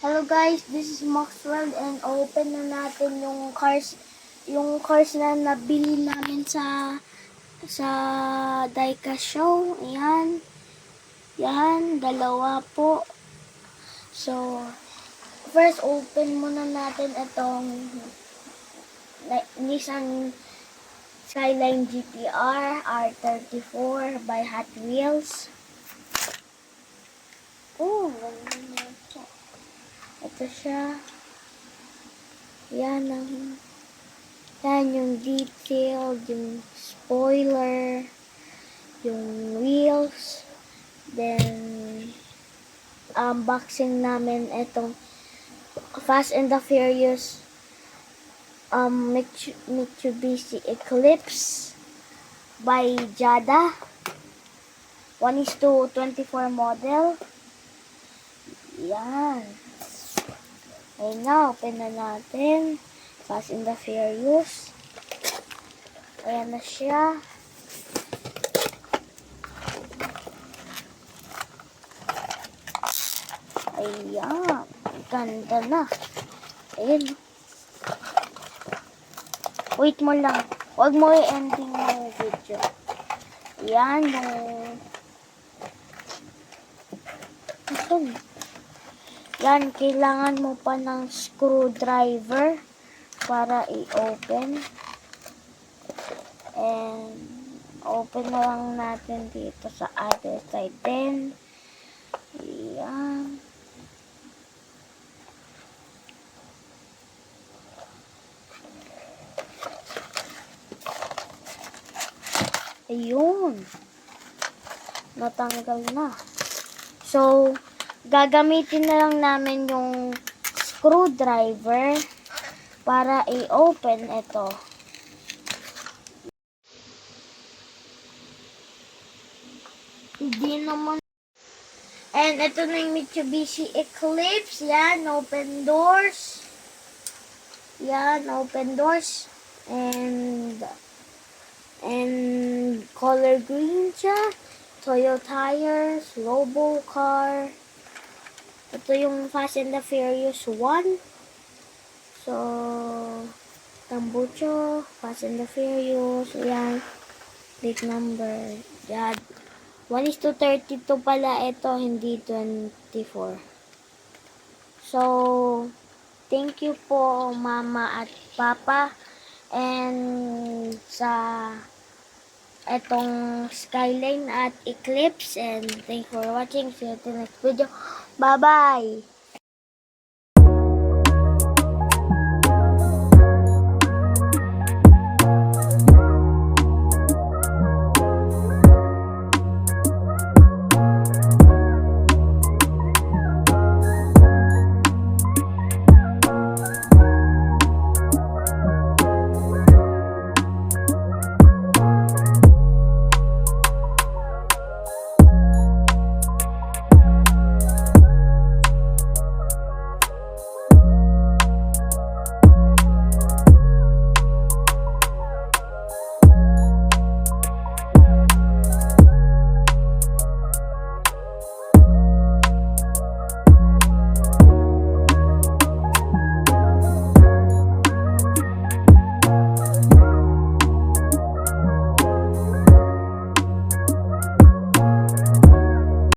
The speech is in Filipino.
Hello guys, this is Maxwell and open na natin yung cars na nabili namin sa diecast show. Ayan. Yan, dalawa po. So, first open muna natin itong Nissan Skyline GTR R34 by Hot Wheels. Oh, ganda na ito. Ito siya. Yan yung detail, yung spoiler, yung wheels. Then, unboxing namin itong Fast and the Furious Mitsubishi Eclipse by Jada. 1:24 model. Yan. Ayun na, open na natin. Fast and the Furious. Ayan na siya. Ayan. Ganda na. Ayan. Wait mo lang. Huwag mo i-ending yung video. Ayan yung... Ito. Yan, kailangan mo pa ng screwdriver para i-open. And, open na lang natin dito sa other side din. Ayan. Ayun. Natanggal na. So, gagamitin na lang namin yung screwdriver para i-open ito. Hindi naman. And ito na yung Mitsubishi Eclipse. Yan, open doors. Yan, open doors. And color green siya. Toyo tires, Lobo car. Ito yung Fast and the Furious 1. So, Tambucho, Fast and the Furious. Ayan. Plate number. Yan. 1:32 pala ito, hindi 24. So, thank you po Mama at Papa. And sa etong Skyline at Eclipse. And thanks for watching. See you in the next video. Bye-bye!